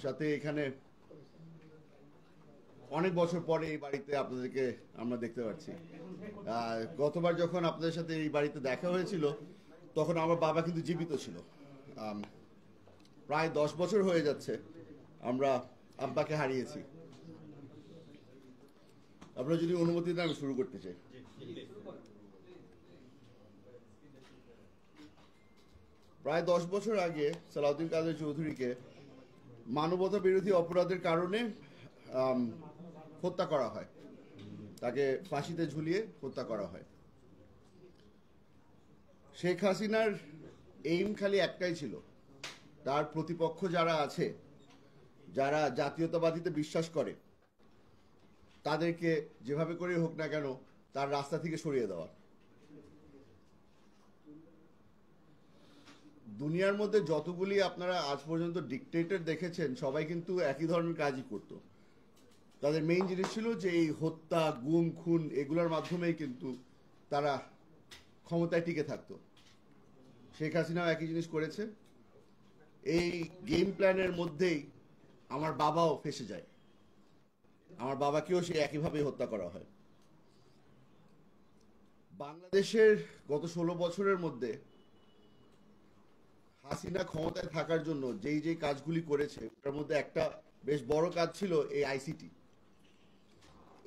সাথে এখানে অনেক বছর পরে এই বাড়িতে আপনাদেরকে আমরা দেখতে পাচ্ছি। গতবার যখন আপনাদের সাথে এই বাড়িতে দেখা হয়েছিল তখন আমার বাবা কিন্তু জীবিত ছিল। আম, প্রায় 10 বছর হয়ে যাচ্ছে আমরা আব্বাকে হারিয়েছি। আপনারা যদি অনুমতি দেন আমি শুরু করতে চাই। প্রায় 10 বছর আগে সালাউদ্দিন কাদের চৌধুরীকে মানবতা বিরোধী অপরাধের কারণে আম, হত্যা করা হয়। তাকে ফাঁসিতে ঝুলিয়ে হত্যা করা হয়। শেখ হাসিনার এইম খালি একটাই ছিল, তার প্রতিপক্ষ যারা আছে, যারা জাতীয়তাবাদীতে বিশ্বাস করে, তাদেরকে যেভাবে করে হোক না কেন তার রাস্তা থেকে সরিয়ে দেওয়া। দুনিয়ার মধ্যে যতগুলি আপনারা আজ পর্যন্ত ডিকটেটর দেখেছেন সবাই কিন্তু একই ধরনের কাজই করত। তাদের মেইন জিনিস ছিল যে এই হত্যা, গুম, খুন এগুলোর মাধ্যমেই কিন্তু তারা ক্ষমতায় টিকে থাকতো। শেখ হাসিনাও একই জিনিস করেছে। এই গেম প্ল্যানের মধ্যেই আমার বাবাও ফেসে যায়। আমার বাবাকেও সে একইভাবে হত্যা করা হয়। বাংলাদেশের গত 16 বছরের মধ্যে হাসিনা ক্ষমতায় থাকার জন্য যেই যেই কাজগুলি করেছে তার মধ্যে একটা বেশ বড় কাজ ছিল এই আইসিটি।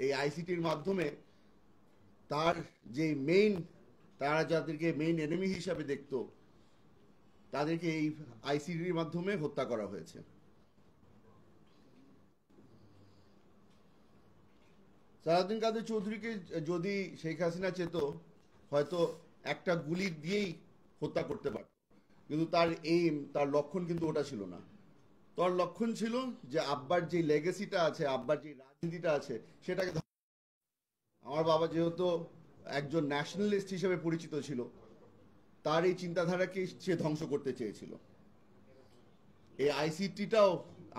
এই আইসিটির মাধ্যমে তার যে মেইন, তারা যাদেরকে মেইন এনিমি হিসাবে দেখতো তাদেরকে এই আইসিটির মাধ্যমে হত্যা করা হয়েছে। সালাউদ্দিন কাদের চৌধুরীকে যদি শেখ হাসিনা চেত হয়তো একটা গুলি দিয়েই হত্যা করতে পারত, কিন্তু তার এইম, তার লক্ষণ কিন্তু ওটা ছিল না। তার লক্ষণ ছিল যে আব্বার যে লেগেসিটা আছে, আব্বার যে রাজনীতিটা আছে সেটাকে আমার বাবা যেহেতু একজন ন্যাশনালিস্ট হিসেবে পরিচিত ছিল, তার এই চিন্তাধারাকে সে ধ্বংস করতে চেয়েছিল। এই আইসিটিটাও,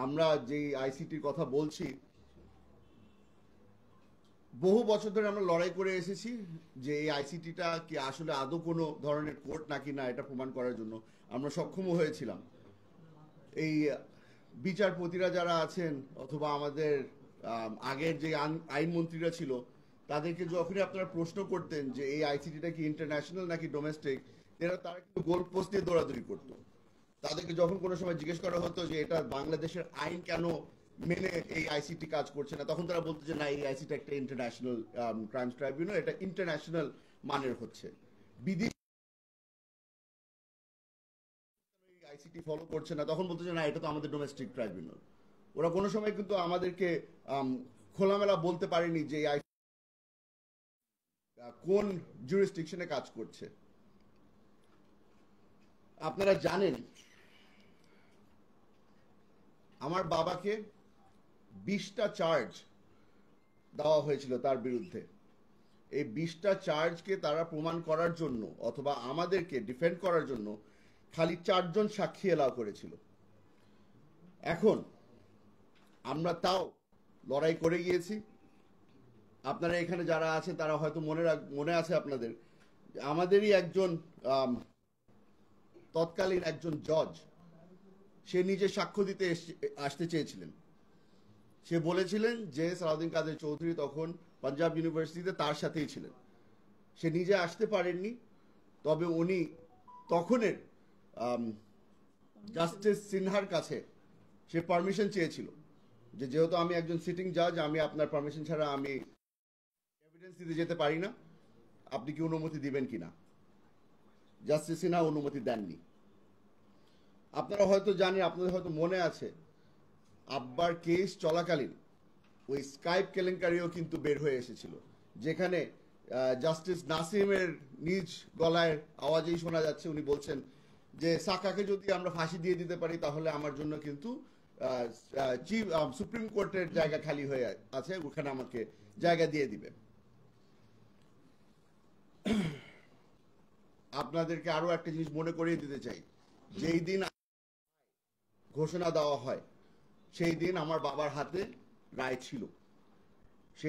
আমরা যে আইসিটির কথা বলছি, বহু বছর ধরে আমরা লড়াই করে এসেছি যে এই আইসিটিটা কি আসলে আদৌ কোনো ধরনের কোর্ট নাকি না এটা প্রমাণ করার জন্য আমরা সক্ষম হয়েছিলাম। এই বিচারপতিরা যারা আছেন অথবা আমাদের আগের যে আইনমন্ত্রীরা ছিল, তাদেরকে যখনই আপনারা প্রশ্ন করতেন যে এই আইসিটিটা কি ইন্টারন্যাশনাল নাকি ডোমেস্টিক, তারা কিন্তু গোল পোস্ট দিয়ে দৌড়াদৌড়ি করতো। তাদেরকে যখন কোনো সময় জিজ্ঞেস করা হতো যে এটা বাংলাদেশের আইন কেন মেনে এই আইসিটি কাজ করছে না, তখন তারা বলতো যে না, এই আইসিটি একটা ইন্টারন্যাশনাল ক্রাইমস ট্রাইব্যুনাল, এটা ইন্টারন্যাশনাল মানের হচ্ছে। বিদেশি আইসিটি ফলো করছে না, তখন বলতো যে না, এটা তো আমাদের ডোমেস্টিক ট্রাইব্যুনাল। ওরা কোনো সময় কিন্তু আমাদেরকে খোলামেলা বলতে পারেনি যে এই কোন জুরিসডিকশনে কাজ করছে। আপনারা জানেন আমার বাবাকে 20টা চার্জ দেওয়া হয়েছিল তার বিরুদ্ধে। এই 20টা চার্জকে তারা প্রমাণ করার জন্য অথবা আমাদেরকে ডিফেন্ড করার জন্য খালি 4জন সাক্ষী এলাও করেছিল। এখন আমরা তাও লড়াই করে গিয়েছি। আপনারা এখানে যারা আছে তারা হয়তো মনে আছে আপনাদের, আমাদেরই একজন তৎকালীন একজন জজ, সে নিজে সাক্ষ্য দিতে আসতে চেয়েছিলেন। সে বলেছিলেন যে সালাউদ্দিন কাদের চৌধুরী তখন পাঞ্জাব ইউনিভার্সিটিতে তার সাথেই ছিলেন। সে নিজে আসতে পারেননি, তবে উনি তখনের জাস্টিস সিনহার কাছে সে পারমিশন চেয়েছিল যে যেহেতু আমি একজন সিটিং জাজ, আমি আপনার পারমিশন ছাড়া আমি এভিডেন্স দিতে যেতে পারি না, আপনি কি অনুমতি দিবেন কিনা। জাস্টিস সিনহা অনুমতি দেননি। আপনারা হয়তো জানেন, আপনাদের হয়তো মনে আছে, আব্বার কেস চলাকালীন ওই স্কাইপ কেলেঙ্কারিও কিন্তু বের হয়ে এসেছিল, যেখানে জাস্টিস নাসিমের নিজ গলায় আওয়াজেই শোনা যাচ্ছে উনি বলছেন যে সাকাকে যদি আমরা ফাঁসি দিয়ে দিতে পারি তাহলে আমার জন্য কিন্তু চিফ সুপ্রিম কোর্টের জায়গা খালি হয়ে আছে, ওখানে আমাকে জায়গা দিয়ে দিবে। আপনাদেরকে আরো একটা জিনিস মনে করিয়ে দিতে চাই, যেই দিন ঘোষণা দেওয়া হয় সেই দিন আমার বাবার হাতে রায় ছিল, সে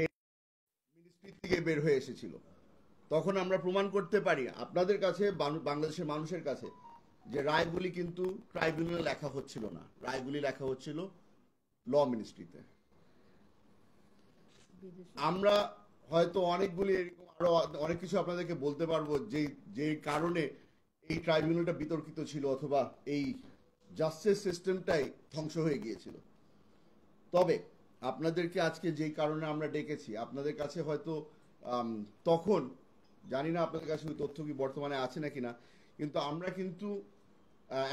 মিনিস্ট্রি থেকে বের হয়ে এসেছিল। তখন আমরা প্রমাণ করতে পারি আপনাদের কাছে, বাংলাদেশের মানুষের কাছে, যে রায়গুলি কিন্তু ট্রাইব্যুনালে লেখা হচ্ছিল না, রায়গুলি লেখা হচ্ছিল ল মিনিস্ট্রিতে। আমরা হয়তো অনেকগুলি এরকম আরো অনেক কিছু আপনাদেরকে বলতে পারবো যে কারণে এই ট্রাইব্যুনালটা বিতর্কিত ছিল অথবা এই জাস্টিস সিস্টেমটাই ধ্বংস হয়ে গিয়েছিল। তবে আপনাদেরকে আজকে যেই কারণে আমরা ডেকেছি, আপনাদের কাছে হয়তো তখন জানি না আপনাদের কাছে ওই তথ্য কি বর্তমানে আছে নাকি না, কিন্তু আমরা কিন্তু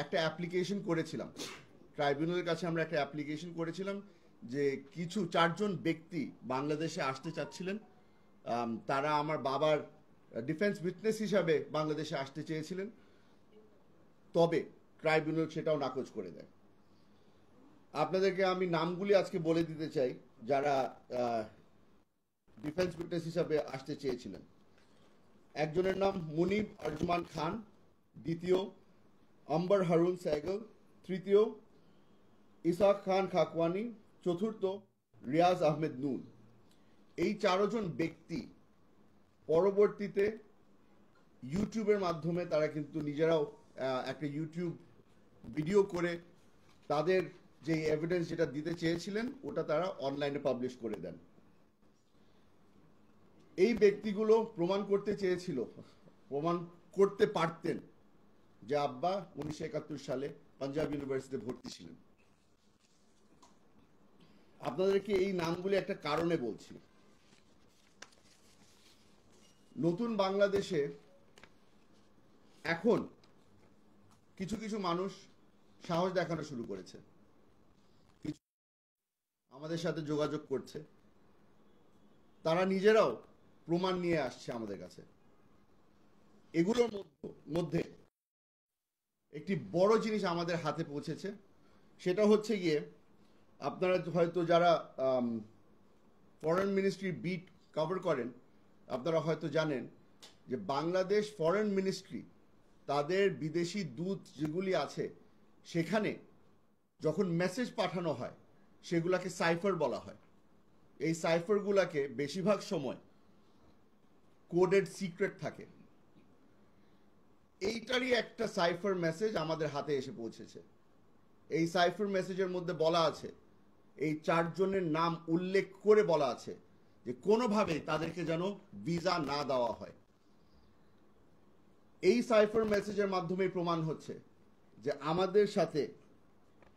একটা অ্যাপ্লিকেশন করেছিলাম ট্রাইব্যুনালের কাছে। আমরা একটা অ্যাপ্লিকেশন করেছিলাম যে কিছু 4 জন ব্যক্তি বাংলাদেশে আসতে চাচ্ছিলেন। তারা আমার বাবার ডিফেন্স উইটনেস হিসাবে বাংলাদেশে আসতে চেয়েছিলেন, তবে ট্রাইব্যুনাল সেটাও নাকচ করে দেয়। আপনাদেরকে আমি নামগুলি আজকে বলে দিতে চাই যারা ডিফেন্স উইটনেস হিসাবে আসতে চেয়েছিলেন। একজনের নাম মুনিব আরজমান খান, দ্বিতীয় আম্বার হারুন সাইগল, তৃতীয় ইসাক খান খাকওয়ানি, চতুর্থ রিয়াজ আহমেদ নুন। এই 4 জন ব্যক্তি পরবর্তীতে ইউটিউবের মাধ্যমে তারা কিন্তু নিজেরাও একটা ইউটিউব ভিডিও করে তাদের যে এভিডেন্স যেটা দিতে চেয়েছিলেন ওটা তারা অনলাইনে পাবলিশ করে দেন। এই ব্যক্তিগুলো প্রমাণ করতে চেয়েছিল, প্রমাণ করতে পারতেন যে আব্বা 1971 সালে পাঞ্জাব ইউনিভার্সিটিতে ভর্তি ছিলেন। আপনাদেরকে এই নামগুলি একটা কারণে বলছি। নতুন বাংলাদেশে এখন কিছু কিছু মানুষ সাহস দেখানো শুরু করেছে, কিছু আমাদের সাথে যোগাযোগ করছে, তারা নিজেরাও প্রমাণ নিয়ে আসছে আমাদের কাছে। এগুলোর মধ্যে একটি বড় জিনিস আমাদের হাতে পৌঁছেছে, সেটা হচ্ছে গিয়ে আপনারা হয়তো যারা ফরেন মিনিস্ট্রি বিট কভার করেন আপনারা হয়তো জানেন যে বাংলাদেশ ফরেন মিনিস্ট্রি তাদের বিদেশি দূত যেগুলি আছে সেখানে যখন মেসেজ পাঠানো হয় সেগুলাকে সাইফার বলা হয়। এই সাইফারগুলাকে বেশিরভাগ সময় কোডেড সিক্রেট থাকে। এইটারই একটা সাইফার মেসেজ আমাদের হাতে এসে পৌঁছেছে। এই সাইফার মেসেজের মধ্যে বলা আছে, এই 4 জনের নাম উল্লেখ করে বলা আছে যে কোনোভাবে তাদেরকে যেন ভিসা না দেওয়া হয়। এই সাইফার মেসেজের মাধ্যমে প্রমাণ হচ্ছে যে আমাদের সাথে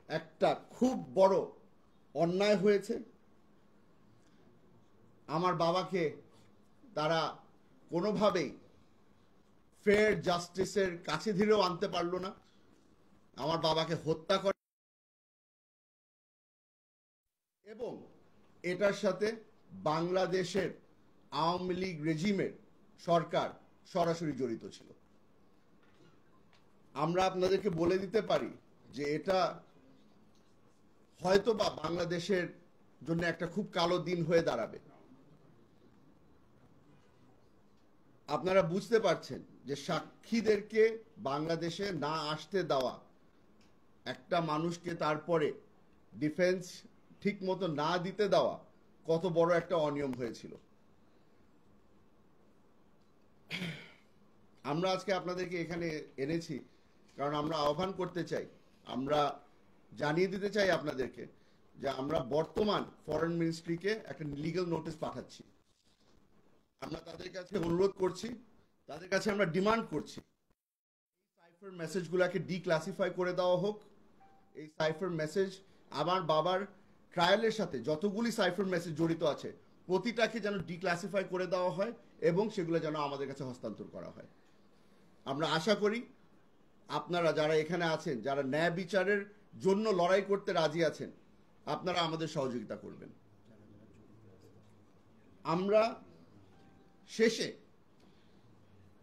একটা খুব বড় অন্যায় হয়েছে। আমার বাবাকে তারা কোনোভাবেই ফেয়ার জাস্টিসের কাছে ধীরেও আনতে পারলো না। আমার বাবাকে হত্যা করে এবং এটার সাথে বাংলাদেশের আওয়ামী লীগ রেজিমের সরকার সরাসরি জড়িত ছিল। আমরা আপনাদেরকে বলে দিতে পারি যে এটা হয়তো বা বাংলাদেশের জন্য একটা খুব কালো দিন হয়ে দাঁড়াবে। আপনারা বুঝতে পারছেন যে সাক্ষীদেরকে বাংলাদেশে না আসতে দেওয়া, একটা মানুষকে তারপরে ডিফেন্স ঠিক মতো না দিতে দেওয়া কত বড় একটা অনিয়ম হয়েছিল। আমরা আজকে আপনাদেরকে এখানে এনেছি কারণ আমরা আহ্বান করতে চাই, আমরা জানিয়ে দিতে চাই আপনাদেরকে যে আমরা বর্তমান ফরেন মিনিস্ট্রিকে একটা লিগ্যাল নোটিশ পাঠাচ্ছি। আমরা তাদের কাছে অনুরোধ করছি, তাদের কাছে আমরা ডিমান্ড করছি এই সাইফার মেসেজগুলোকে ডিক্লাসিফাই করে দেওয়া হোক। এই সাইফার মেসেজ আমার বাবার ট্রায়ালের সাথে যতগুলি সাইফার মেসেজ জড়িত আছে প্রতিটাকে যেন ডিক্লাসিফাই করে দেওয়া হয় এবং সেগুলো যেন আমাদের কাছে হস্তান্তর করা হয়। আমরা আশা করি আপনারা যারা এখানে আছেন, যারা ন্যায় বিচারের জন্য লড়াই করতে রাজি আছেন, আপনারা আমাদের সহযোগিতা করবেন। আমরা শেষে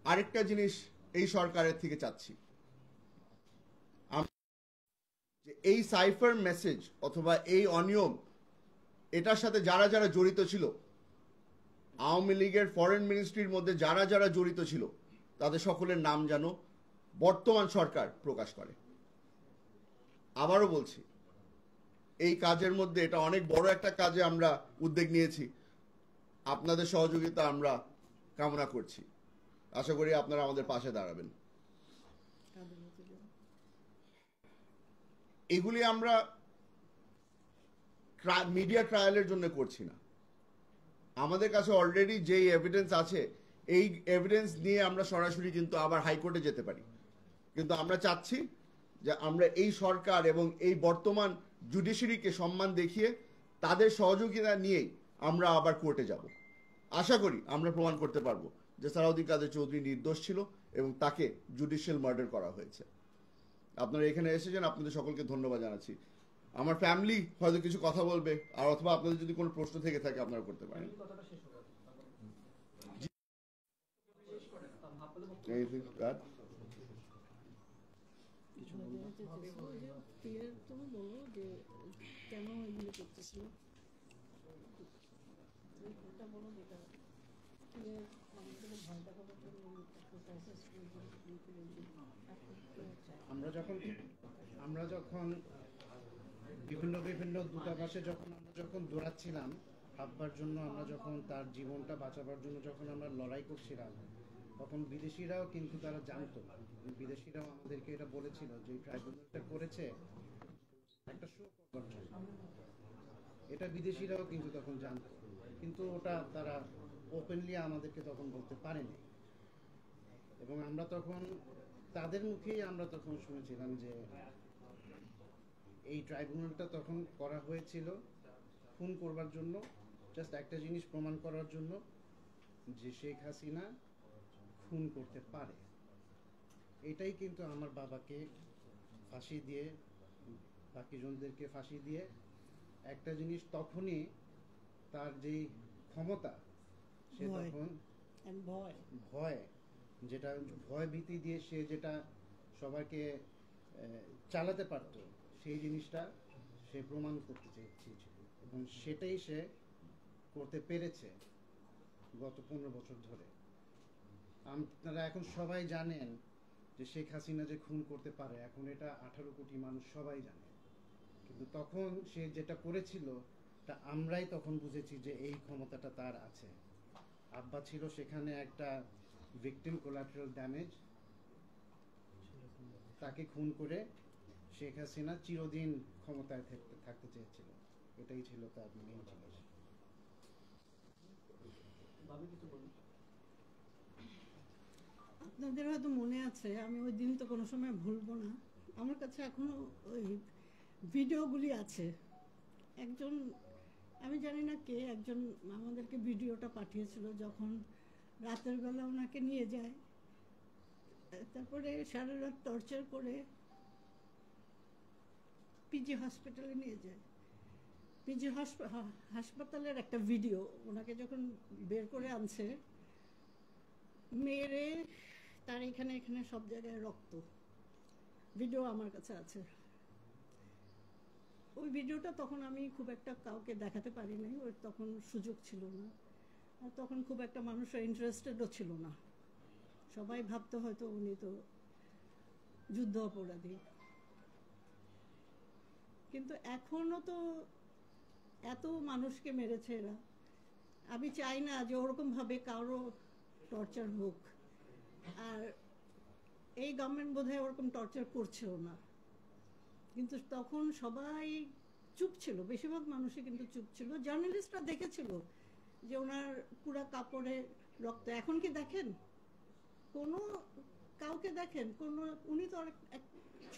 আরেকটা জিনিস এই সরকারের থেকে চাচ্ছি, যে এই সাইফার মেসেজ অথবা এই অনিয়ম এটার সাথে যারা যারা জড়িত ছিল, আওয়ামী লীগের ফরেন মিনিস্ট্রির মধ্যে যারা যারা জড়িত ছিল তাদের সকলের নাম যেন বর্তমান সরকার প্রকাশ করে। আবারও বলছি, এই কাজের মধ্যে এটা অনেক বড় একটা কাজে আমরা উদ্যোগ নিয়েছি, আপনাদের সহযোগিতা আমরা কামনা করছি। আশা করি আপনারা আমাদের পাশে দাঁড়াবেন। এগুলি আমরা মিডিয়া ট্রায়ালের জন্য করছি না। আমাদের কাছে অলরেডি যেই এভিডেন্স আছে, এই এভিডেন্স নিয়ে আমরা সরাসরি কিন্তু আবার হাইকোর্টে যেতে পারি। কিন্তু আমরা চাচ্ছি যে আমরা এই সরকার এবং এই বর্তমান জুডিশিয়ারিকে সম্মান দেখিয়ে তাদের সহযোগিতা নিয়েই আমরা আবার কোর্টে যাব। আশা করি আমরা প্রমাণ করতে পারবো যে সালাউদ্দিন কাদের চৌধুরী নির্দোষ ছিল এবং তাকে জুডিশিয়াল মার্ডার করা হয়েছে। আপনারা এখানে এসেছেন, আপনাদের সকলকে ধন্যবাদ জানাচ্ছি। আমার ফ্যামিলি হয়তো কিছু কথা বলবে, আর অথবা আপনাদের যদি কোনো প্রশ্ন থেকে থাকে আপনারা করতে পারেন। আমরা যখন বিভিন্ন দূতাবাসে যখন দৌড়াচ্ছিলাম হাব্বার জন্য, আমরা যখন তার জীবনটা বাঁচাবার জন্য যখন আমরা লড়াই করছিলাম, তখন বিদেশিরাও কিন্তু তারা জানতো, বিদেশিরাও আমাদেরকে এটা বলেছিল যে ট্রাইব্যুনালটা করেছে একটা শো করবার জন্য। এটা বিদেশিরাও কিন্তু তখন জানতো, কিন্তু ওটা তারা ওপেনলি আমাদেরকে তখন বলতে পারেনি। এবং আমরা তখন তাদের মুখেই আমরা তখন শুনেছিলাম যে এই ট্রাইব্যুনালটা তখন করা হয়েছিল খুন করবার জন্য, জাস্ট একটা জিনিস প্রমাণ করার জন্য যে শেখ হাসিনা খুন করতে পারে। এটাই কিন্তু আমার বাবাকে ফাঁসি দিয়ে, বাকি জনদেরকে ফাঁসি দিয়ে একটা জিনিস তখনই তার যেই ক্ষমতা, সে তখন ভয়, যেটা ভয় ভীতি দিয়ে সে যেটা সবাইকে চালাতে পারত, সেই জিনিসটা সে প্রমাণ করতে চেয়েছিল এবং সেটাই সে করতে পেরেছে গত 15 বছর ধরে। আপনারা এখন সবাই জানেন যে শেখ হাসিনা যে খুন করতে পারে, এখন এটা 18 কোটি মানুষ সবাই জানে। কিন্তু তখন সে যেটা করেছিল তা আমরাই তখন বুঝেছি যে এই ক্ষমতাটা তার আছে। আব্বা ছিল সেখানে একটা ভিকটিম, কোলাটারাল ড্যামেজ, তাকে খুন করে শেখ হাসিনা চিরদিন ক্ষমতায় থাকতে চেয়েছিল। এটাই ছিল তার মেইন জিনিস। আপনাদের হয়তো মনে আছে, আমি ওই দিন তো কোনো সময় ভুলবো না, আমার কাছে এখনো ওই ভিডিওগুলি আছে। একজন, আমি জানি না কে, একজন আমাদেরকে ভিডিওটা পাঠিয়েছিল যখন রাতের বেলা ওনাকে নিয়ে যায়, তারপরে সারা রাত টর্চার করে পিজি হসপিটালে নিয়ে যায়। পিজি হাসপাতালের একটা ভিডিও, ওনাকে যখন বের করে আনছে মেরে, তার এখানে এখানে সব জায়গায় রক্ত, ভিডিও আমার কাছে আছে। ওই ভিডিওটা তখন আমি খুব একটা কাউকে দেখাতে পারি নাই, ওর তখন সুযোগ ছিল না, আর তখন খুব একটা মানুষের ইন্টারেস্টেডও ছিল না। সবাই ভাবতো হয়তো উনি তো যুদ্ধ অপরাধী। কিন্তু এখনো তো এত মানুষকে মেরেছে এরা, আমি চাই না যে ওরকমভাবে কারো টর্চার হোক। আর এই গভর্নমেন্ট বোধহয় ওরকম টর্চার করছেও না। কিন্তু তখন সবাই চুপ ছিল, বেশিরভাগ মানুষই কিন্তু চুপ ছিল। জার্নালিস্টরা দেখেছিল যে ওনার পুরা কাপড়ে রক্ত। এখন কি দেখেন কোনো কাউকে? দেখেন কোনো? উনি তো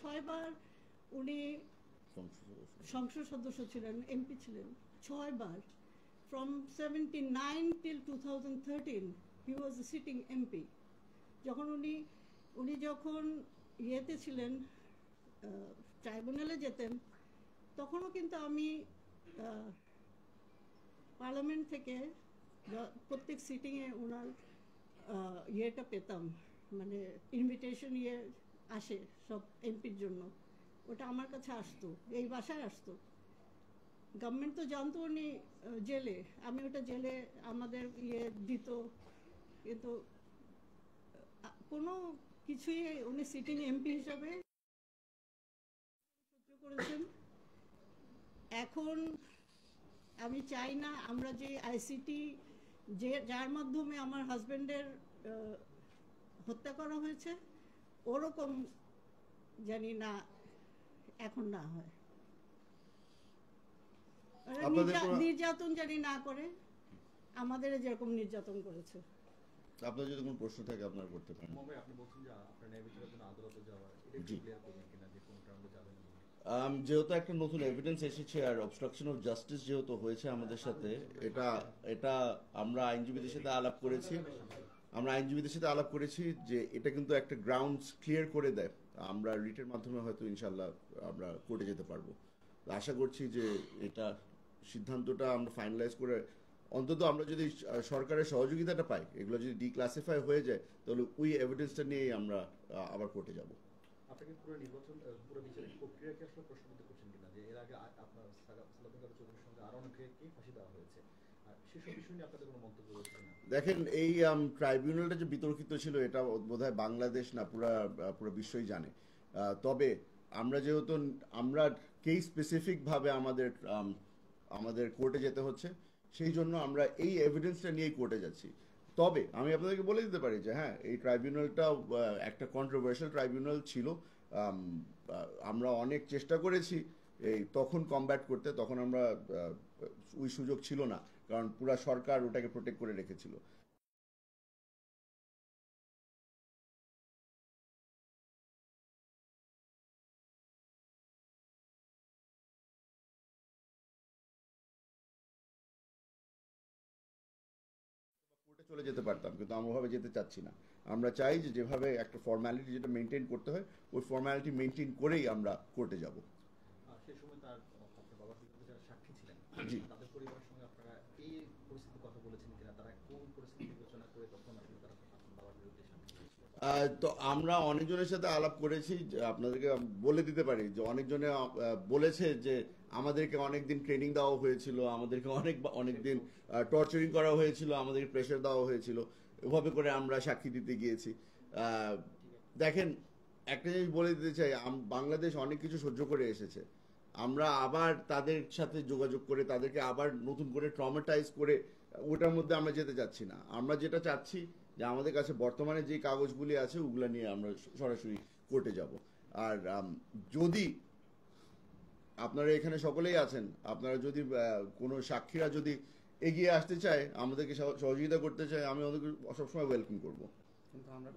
6 বার উনি সংসদ সদস্য ছিলেন, এমপি ছিলেন 6 বার। From 79 till 2013 he was a sitting MP. যখন উনি যখন ইয়েতে ছিলেন, ট্রাইব্যুনালে যেতেন, তখনও কিন্তু আমি পার্লামেন্ট থেকে প্রত্যেক সিটিংয়ে ওনার ইয়েটা পেতাম, মানে ইনভিটেশন আসে সব এমপির জন্য, ওটা আমার কাছে আসতো, এই বাসায় আসতো। গভর্নমেন্ট তো জানতো উনি জেলে, আমি ওটা জেলে আমাদের দিত, কিন্তু কোনো কিছুই উনি সিটিং এমপি হিসাবে সহ্য করেছেন। এখন আমি চাই না আমরা যে আইসিটি, যার মাধ্যমে আমার হাজব্যান্ডের হত্যা করা হয়েছে, ওরকম জানি না এখন না হয়, ওরা আপনাদের কোনো- নির্যাতন জানি না করে, আমাদের যেরকম নির্যাতন করেছে। আপনার যদি কোনো প্রশ্ন থাকে আপনারা করতে পারেন। আপনি বলছেন যে আপনার ন্যায় বিচারের জন্য আদালতে যাওয়া, এটা জি। ক্লিয়ার করবেন কিনা যে কোন কারণে যাবেন? যেহেতু একটা নতুন এভিডেন্স এসেছে আর অবস্ট্রাকশন অফ জাস্টিস যেহেতু হয়েছে আমাদের সাথে, এটা এটা আমরা আইনজীবীদের সাথে আলাপ করেছি যে এটা কিন্তু একটা গ্রাউন্ডস ক্লিয়ার করে দেয়, আমরা রিটের মাধ্যমে হয়তো ইনশাল্লাহ আমরা কোর্টে যেতে পারবো। তো আশা করছি যে এটা সিদ্ধান্তটা আমরা ফাইনালাইজ করে অন্তত আমরা যদি সরকারের সহযোগিতাটা পাই, এগুলো যদি ডিক্লাসিফাই হয়ে যায়, তাহলে ওই এভিডেন্সটা নিয়েই আমরা আবার কোর্টে যাব। আপনাকে পুরো নির্বাচন, পুরো বিচারিক প্রক্রিয়াকে আসলে প্রশ্নবিদ্ধ করছেন কিনা, যে এর আগে আপনার সালাউদ্দিন চৌধুরীর সঙ্গে আরো অনেকে ফাঁসি দেওয়া হয়েছে, আর সেসব বিষয় নিয়ে আপনাদের কোনো মন্তব্য রয়েছে কিনা? দেখেন, এই ট্রাইব্যুনালটা যে বিতর্কিত ছিল এটা বোধহয় বাংলাদেশ না পুরো বিশ্বই জানে। তবে আমরা যেহেতু আমরা কেস স্পেসিফিক ভাবে আমাদের কোর্টে যেতে হচ্ছে, সেই জন্য আমরা এই এভিডেন্সটা নিয়েই কোর্টে যাচ্ছি। তবে আমি আপনাদেরকে বলে দিতে পারি যে হ্যাঁ, এই ট্রাইব্যুনালটা একটা কন্ট্রোভার্সিয়াল ট্রাইব্যুনাল ছিল। আমরা অনেক চেষ্টা করেছি তখন কমব্যাট করতে, তখন আমরা ওই সুযোগ ছিল না, কারণ পুরা সরকার ওটাকে প্রোটেক্ট করে রেখেছিল। কোর্টে চলে যেতে পারতাম, কিন্তু আমরা ওভাবে যেতে চাচ্ছি না। আমরা চাই যে যেভাবে একটা ফর্মালিটি যেটা মেনটেন করতে হয়, ওই ফর্মালিটি মেনটেন করেই আমরা কোর্টে যাব। সেই সময় আপনার বাবার বিরুদ্ধে যারা সাক্ষী ছিলেন, জি। তাদের পরিবারের সঙ্গে আপনারা এই পরিস্থিতির কথা বলেছেন কিনা, তারা কোন পরিস্থিতি বিবেচনা করে তখন আসলে তারা আপনার বাবার বিরুদ্ধে সাক্ষী দিয়েছিল? তো আমরা অনেকজনের সাথে আলাপ করেছি, যে আপনাদেরকে বলে দিতে পারি যে অনেকজনে বলেছে যে আমাদেরকে অনেকদিন ট্রেনিং দেওয়া হয়েছিল, আমাদেরকে অনেকদিন টর্চারিং করা হয়েছিল, আমাদেরকে প্রেশার দেওয়া হয়েছিল, এভাবে করে আমরা সাক্ষী দিতে গিয়েছি। দেখেন, একটা জিনিস বলে দিতে চাই, বাংলাদেশ অনেক কিছু সহ্য করে এসেছে। আমরা আবার তাদের সাথে যোগাযোগ করে তাদেরকে আবার নতুন করে ট্রমাটাইজ করে ওটার মধ্যে আমরা যেতে চাচ্ছি না। আমরা যেটা চাচ্ছি যে আমাদের কাছে বর্তমানে যে কাগজগুলি আছে ওগুলা নিয়ে আমরা সরাসরি কোর্টে যাব। আর যদি আপনারা এখানে সকলেই আছেন, আপনারা যদি কোনো সাক্ষীরা যদি এগিয়ে আসতে চায়, আমাদেরকে সহযোগিতা করতে চায়, আমি ওদেরকে সবসময় ওয়েলকাম করব। কিন্তু আমরা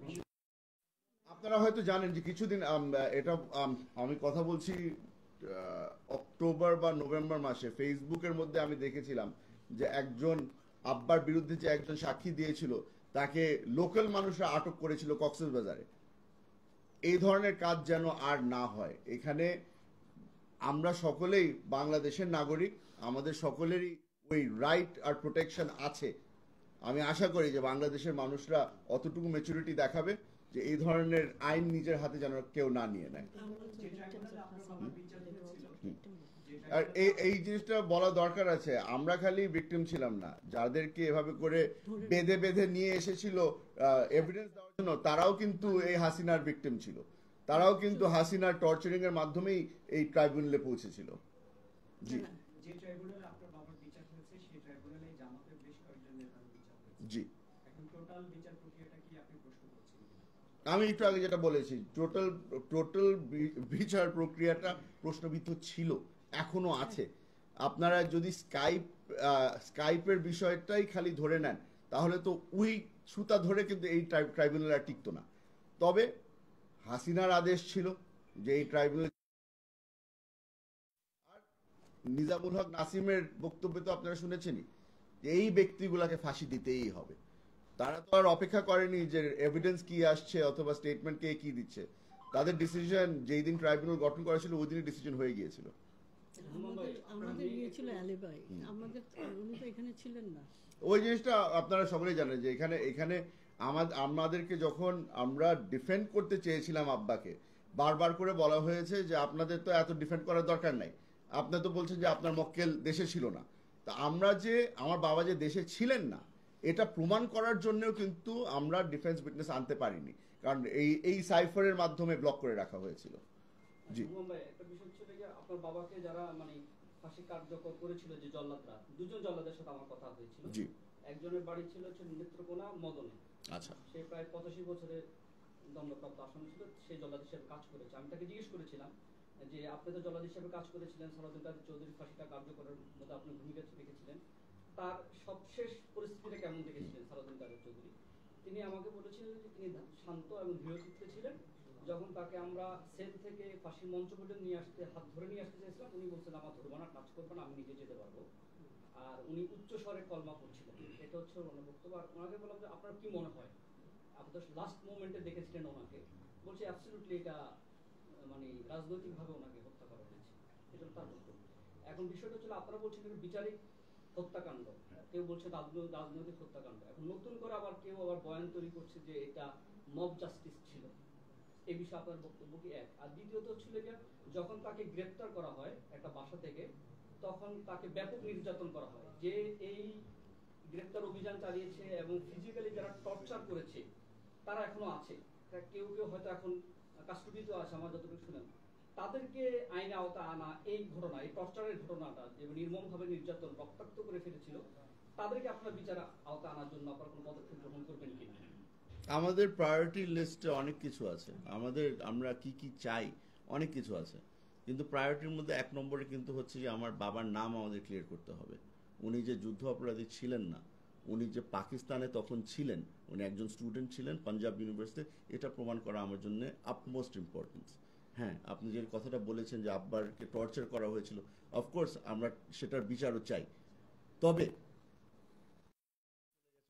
আপনারা হয়তো জানেন যে কিছুদিন এটা আমি কথা বলছি অক্টোবর বা নভেম্বর মাসে ফেসবুকের মধ্যে আমি দেখেছিলাম যে একজন আব্বার বিরুদ্ধে যে একজন সাক্ষী দিয়েছিল, তাকে লোকাল মানুষরা আটক করেছিল কক্সবাজারে। এই ধরনের কাজ যেন আর না হয়। এখানে আমরা সকলেই বাংলাদেশের নাগরিক, আমাদের সকলেরই ওই রাইট আর প্রোটেকশন আছে। আমি আশা করি যে বাংলাদেশের মানুষরা অতটুকু ম্যাচুরিটি দেখাবে যে এই ধরনের আইন নিজের হাতে যেন কেউ না নিয়ে নেয়। আর এই জিনিসটা বলা দরকার আছে, আমরা খালি ভিকটিম ছিলাম না, যাদেরকে এভাবে করে বেঁধে বেঁধে নিয়ে এসেছিল এভিডেন্স দেওয়ার জন্য, তারাও কিন্তু এই হাসিনার ভিকটিম ছিল, তারাও কিন্তু হাসিনার টর্চারিং এর মাধ্যমেই এই ট্রাইব্যুনালে পৌঁছেছিল। জি যে ট্রাইব্যুনালে আপনার বাবার বিচার হয়েছে, সেই ট্রাইব্যুনালে জামাতের বেশ কয়েকজন নেতার বিচার হয়েছে। জি, এখন টোটাল বিচার প্রক্রিয়াটা কি আপনি প্রশ্ন করছেন কিনা? আমি একটু আগে যেটা বলেছি, টোটাল বিচার প্রক্রিয়াটা প্রশ্নবিদ্ধ ছিল, এখনো আছে। আপনারা যদি স্কাইপের বিষয়টাই খালি ধরে নেন, তাহলে তো ওই সুতা ধরে কিন্তু এই ট্রাইব্যুনাল আর টিকতো না। তবে হাসিনার আদেশ ছিল যে এই ট্রাইব্যুনাল, আর নিজামুল হক নাসিমের বক্তব্য তো আপনারা শুনেছেনই যে এই ব্যক্তিগুলাকে ফাঁসি দিতেই হবে। তারা তো আর অপেক্ষা করেনি যে এভিডেন্স কি আসছে অথবা স্টেটমেন্ট কে কি দিচ্ছে। তাদের ডিসিশন যেই দিন ট্রাইব্যুনাল গঠন করা ছিল ওই দিনই ডিসিশন হয়ে গিয়েছিল। আমাদের গিয়েছিল আলিবাই, আমাদের উনি তো এখানে ছিলেন না। ওই জিনিসটা আপনারা সকলেই জানেন যে এখানে আমাদেরকে যখন আমরা ডিফেন্ড করতে চেয়েছিলাম আব্বাকে, বারবার করে বলা হয়েছে যে আপনাদের তো এত ডিফেন্ড করার দরকার নাই, আপনি তো বলছেন যে আপনার মক্কেল দেশে ছিল না। তা আমরা যে আমার বাবা যে দেশে ছিলেন না এটা প্রমাণ করার জন্যও কিন্তু আমরা ডিফেন্স উইটনেস আনতে পারিনি, কারণ এই সাইফারের মাধ্যমে ব্লক করে রাখা হয়েছিল। জি, একটা বিষয় ছিল যে আপনার বাবাকে যারা মানে ফাঁসি কার্যকর করেছিল যে জল্লাদরা, দুজন জল্লাদের সাথে আমার কথা হয়েছিল। জি, একজনের বাড়ি ছিল হচ্ছে নেত্রকোনা মদনে। আচ্ছা, সে প্রায় 85 বছরের দণ্ডপ্রাপ্ত আসামি ছিল, সেই জল্লাদ হিসেবে কাজ করেছে। আমি তাকে জিজ্ঞেস করেছিলাম যে আপনি তো জল্লাদ হিসেবে কাজ করেছিলেন, সালাউদ্দিন কাদের চৌধুরী ফাঁসিটা কার্যকরের মধ্যে আপনি ভূমিকা রেখেছিলেন, তার সবশেষ পরিস্থিতিটা কেমন দেখেছিলেন সালাউদ্দিন কাদের চৌধুরী? তিনি আমাকে বলেছিলেন যে তিনি শান্ত এবং দৃঢ়চিত্তে ছিলেন। যখন তাকে আমরা সেল থেকে ফাঁসির মঞ্চ পর্যন্ত নিয়ে আসতে, হাত ধরে নিয়ে আসতে চাইছিলাম, উনি বলছেন আমার ধরবো না, কাজ করবো না, আমি নিজে যেতে পারবো। আর উনি উচ্চ স্বরে কলমা পড়ছিলেন, এটা হচ্ছে ওনার বক্তব্য। আর ওনাকে বললাম যে আপনার কি মনে হয়, আপনি তো লাস্ট মোমেন্টে দেখেছিলেন ওনাকে, বলছে অ্যাবসলিউটলি এটা মানে রাজনৈতিকভাবে ওনাকে হত্যা করা হয়েছে, এটা তার বক্তব্য। এখন বিষয়টা হচ্ছে আপনারা বলছেন এটা বিচারিক হত্যাকাণ্ড, কেউ বলছে রাজনৈতিক হত্যাকাণ্ড। এখন নতুন করে আবার কেউ আবার বয়ান তৈরি করছে যে এটা মব জাস্টিস ছিল। এই বিষয়ে আপনার বক্তব্য কি? এক। আর দ্বিতীয়ত হচ্ছিল যে যখন তাকে গ্রেফতার করা হয় একটা বাসা থেকে, তখন তাকে ব্যাপক নির্যাতন করা হয়। যে এই গ্রেফতার অভিযান চালিয়েছে এবং ফিজিক্যালি যারা টর্চার করেছে তারা এখনো আছে, কেউ কেউ হয়তো এখন কাস্টডিতেও আছে আমার যতটুকু শুনেন, তাদেরকে আইনে আওতা আনা, এই ঘটনা, এই টর্চারের ঘটনাটা যে নির্মমভাবে নির্যাতন রক্তাক্ত করে ফেলেছিল, তাদেরকে আপনার বিচার আওতা আনার জন্য আপনার কোনো পদক্ষেপ গ্রহণ করবেন কিনা? আমাদের প্রায়োরিটি লিস্টে অনেক কিছু আছে, আমরা কি কি চাই অনেক কিছু আছে, কিন্তু প্রায়োরিটির মধ্যে 1 নম্বরে কিন্তু হচ্ছে যে আমার বাবার নাম আমাদের ক্লিয়ার করতে হবে। উনি যে যুদ্ধ অপরাধী ছিলেন না, উনি যে পাকিস্তানে তখন ছিলেন, উনি একজন স্টুডেন্ট ছিলেন পাঞ্জাব ইউনিভার্সিটি, এটা প্রমাণ করা আমার জন্য আপমোস্ট ইম্পর্টেন্স। হ্যাঁ, আপনি যে কথাটা বলেছেন যে আব্বারকে টর্চার করা হয়েছিল, অফকোর্স আমরা সেটার বিচারও চাই, তবে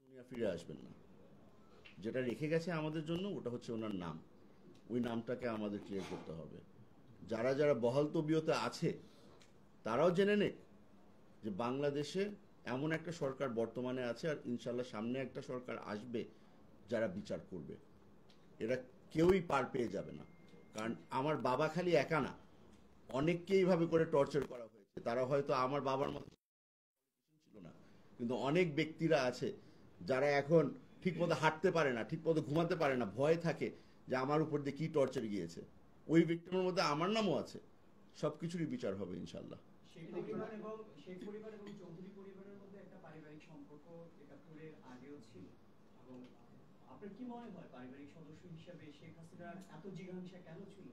উনি আর ফিরে আসবেন না। যেটা রেখে গেছে আমাদের জন্য ওটা হচ্ছে ওনার নাম, ওই নামটাকে আমাদের ক্লিয়ার করতে হবে। যারা যারা বহাল তবিয়তে আছে তারাও জেনে নেক যে বাংলাদেশে এমন একটা সরকার বর্তমানে আছে, আর ইনশাল্লাহ সামনে একটা সরকার আসবে যারা বিচার করবে। এরা কেউই পার পেয়ে যাবে না, কারণ আমার বাবা খালি একা না, অনেককে এইভাবে করে টর্চার করা হয়েছে। তারা হয়তো আমার বাবার মতো ছিল না, কিন্তু অনেক ব্যক্তিরা আছে যারা এখন ঠিকমতো হাঁটতে পারে না, ঠিকমতো ঘুমাতে পারে না, ভয় থাকে যে আমার উপর দিয়ে কি টর্চার গিয়েছে। ওই ভিক্টিমের মধ্যে আমার নামও আছে। সবকিছুরই বিচার হবে ইনশাল্লাহ। সেই পরিবার এবং চৌধুরী পরিবারের মধ্যে একটা পারিবারিক সম্পর্ক ৭১-এর আগেও ছিল, এবং আপনার কি মনে হয় পারিবারিক সদস্য হিসেবে শেখ হাসিনার এত জিজ্ঞাসা কেন ছিল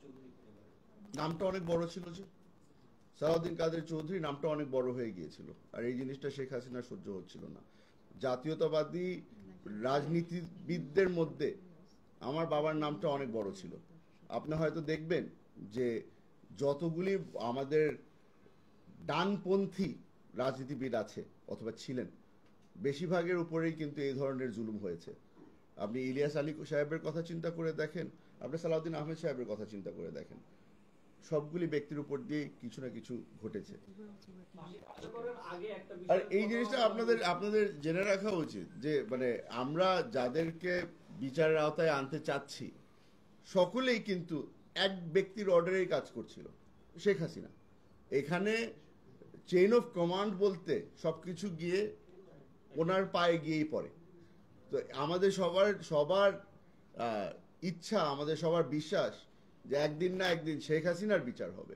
চৌধুরী পরিবারের? নামটা অনেক বড় ছিল, যে সালাউদ্দিন কাদের চৌধুরী নামটা অনেক বড় হয়ে গিয়েছিল, আর এই জিনিসটা শেখ হাসিনা সহ্য হচ্ছিল না। জাতীয়তাবাদী রাজনীতিবিদদের মধ্যে আমার বাবার নামটা অনেক বড় ছিল। আপনি হয়তো দেখবেন যে যতগুলি আমাদের ডানপন্থী রাজনীতিবিদ আছে অথবা ছিলেন, বেশিরভাগের উপরেই কিন্তু এই ধরনের জুলুম হয়েছে। আপনি ইলিয়াস আলী সাহেবের কথা চিন্তা করে দেখেন, আপনি সালাউদ্দিন আহমেদ সাহেবের কথা চিন্তা করে দেখেন, সবগুলি ব্যক্তির উপর দিয়ে কিছু না কিছু ঘটেছে। আর এই জিনিসটা আপনাদের জেনে রাখা উচিত যে মানে আমরা যাদেরকে বিচারের আওতায় আনতে চাচ্ছি সকলেই কিন্তু এক ব্যক্তির অর্ডারেই কাজ করছিল, শেখ হাসিনা। এখানে চেইন অফ কমান্ড বলতে সবকিছু গিয়ে ওনার পায়ে গিয়েই পড়ে। তো আমাদের সবার ইচ্ছা, আমাদের সবার বিশ্বাস যে একদিন না একদিন শেখ হাসিনার বিচার হবে।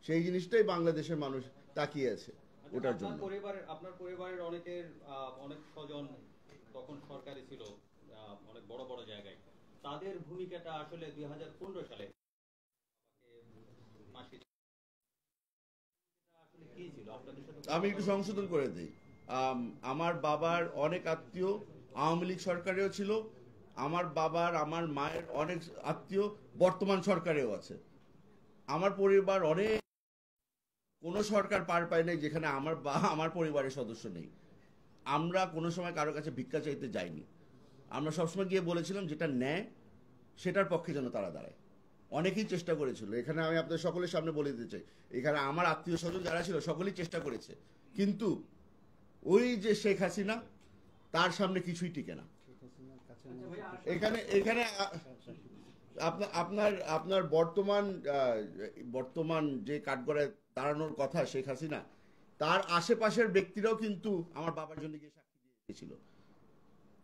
সেই জিনিসটাই বাংলাদেশের মানুষ তাকিয়ে আছে ওটার জন্য। আপনার পরিবারের অনেকের অনেক স্বজন তখন সরকারি ছিল অনেক বড় বড় জায়গায়, তাদের ভূমিকাটা আসলে 2015 সালে আমি একটু সংশোধন করে দিই। আমার বাবার অনেক আত্মীয় আওয়ামী লীগ সরকারেও ছিল, আমার বাবার আমার মায়ের অনেক আত্মীয় বর্তমান সরকারেও আছে। আমার পরিবার অনেক, কোনো সরকার পার পায় নাই যেখানে আমার পরিবারের সদস্য নেই। আমরা কোনো সময় কারো কাছে ভিক্ষা চাইতে যাইনি, আমরা সবসময় গিয়ে বলেছিলাম যেটা ন্যায় সেটার পক্ষে যেন তারা দাঁড়ায়। অনেকেই চেষ্টা করেছিল, এখানে আমি আপনাদের সকলের সামনে বলে দিতে চাই, এখানে আমার আত্মীয় স্বজন যারা ছিল সকলেই চেষ্টা করেছে, কিন্তু ওই যে শেখ হাসিনা, তার সামনে কিছুই টিকে না। এখানে আপনার বর্তমান যে কাঠগড়ায় দাঁড়ানোর কথা শেখ হাসিনা, তার আশেপাশের ব্যক্তিরাও কিন্তু আমার বাবার জন্য গিয়ে সাক্ষী দিয়েছিল।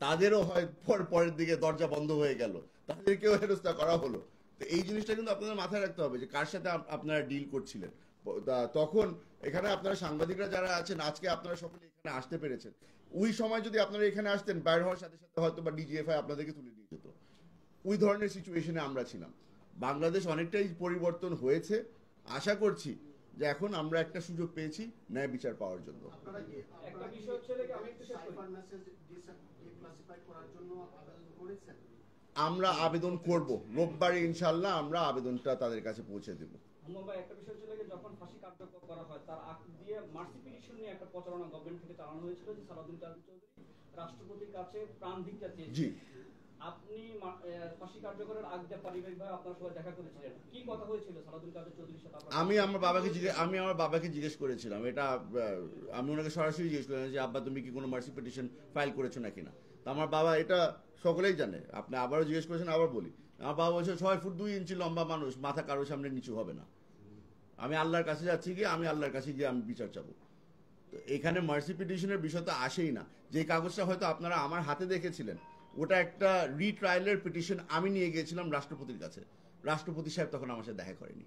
তাদেরও হয় পরের দিকে দরজা বন্ধ হয়ে গেল, তাদেরকেও হেনস্থা করা হলো। তো এই জিনিসটা কিন্তু আপনাদের মাথায় রাখতে হবে যে কার সাথে আপনারা ডিল করছিলেন তখন। এখানে আপনারা সাংবাদিকরা যারা আছেন, আজকে আপনারা সকলে এখানে আসতে পেরেছেন, ওই সময় যদি আপনারা এখানে আসতেন, বাইর হওয়ার সাথে সাথে হয়তো বা ডিজিএফআই আপনাদেরকে তুলে নিয়ে যেত। ওই ধরনের সিচুয়েশনে আমরা ছিলাম। বাংলাদেশ অনেকটাই পরিবর্তন হয়েছে। আশা করছি যে এখন আমরা একটা সুযোগ পেয়েছি ন্যায় বিচার পাওয়ার জন্য। আপনারা কি একটা বিষয় হচ্ছে যে আমি একটু শেষ করি। সাইফার মেসেজ ডিক্লাসিফাইড করার জন্য আবেদন করেছেন? আমরা আবেদন করব, রোববারে ইনশাল্লাহ আমরা আবেদনটা তাদের কাছে পৌঁছে দেব। মোহাম্মদ ভাই, একটা বিষয় ছিল যে যখন ফাঁসি কার্যকর করা হয় তার আগ দিয়ে মার্সি পিটিশন নিয়ে একটা প্রচারণা গভর্নমেন্ট থেকে চালানো হয়েছিল যে সালাউদ্দিন চৌধুরী রাষ্ট্রপতির কাছে প্রাণ ভিক্ষা জি, চেয়েছিলেন। আপনি ফাঁসি কার্যকরের আগ দিয়ে পারিবারিকভাবে আপনার সঙ্গে দেখা করেছিলেন, কি কথা হয়েছিল সালাউদ্দিন চৌধুরীর সাথে? আমি আমার বাবাকে জিজ্ঞেস করেছিলাম এটা, আমি ওনাকে সরাসরি জিজ্ঞেস করেছিলাম যে আব্বা তুমি কি কোনো মার্সি পিটিশন ফাইল করেছো নাকি না। তো আমার বাবা, এটা সকলেই জানে, আপনি আবারও জিজ্ঞেস করেছেন, আবার বলি, আমার বাবা বলছে 6 ফুট 2 ইঞ্চি লম্বা মানুষ, মাথা কারোর সামনে নিচু হবে না। আমি আল্লাহর কাছে যাচ্ছি গিয়ে, আমি আল্লাহর কাছে গিয়ে আমি বিচার চাবো। তো এখানে মার্সি পিটিশনের বিষয় তো আসেই না। যে কাগজটা হয়তো আপনারা আমার হাতে দেখেছিলেন, ওটা একটা রিট্রায়ালের পিটিশন আমি নিয়ে গিয়েছিলাম রাষ্ট্রপতির কাছে। রাষ্ট্রপতি সাহেব তখন আমার সাথে দেখা করেনি,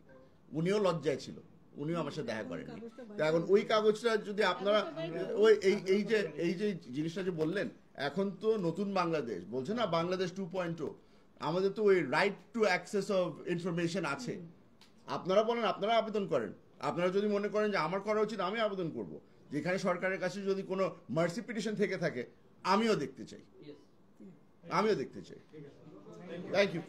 উনিও লজ্জায় ছিল, উনিও আমার সাথে দেখা করেনি। তো এখন ওই কাগজটা যদি আপনারা ওই এই যে জিনিসটা যে বললেন, এখন তো নতুন বাংলাদেশ বলছে না, বাংলাদেশ 2.0, আমাদের তো ওই right to access of information আছে। আপনারা বলেন, আপনারা আবেদন করেন। আপনারা যদি মনে করেন যে আমার করা উচিত, আমি আবেদন করব। যেখানে সরকারের কাছে যদি কোনো মার্সি পিটিশন থেকে থাকে, আমিও দেখতে চাই, আমিও দেখতে চাই। Thank you.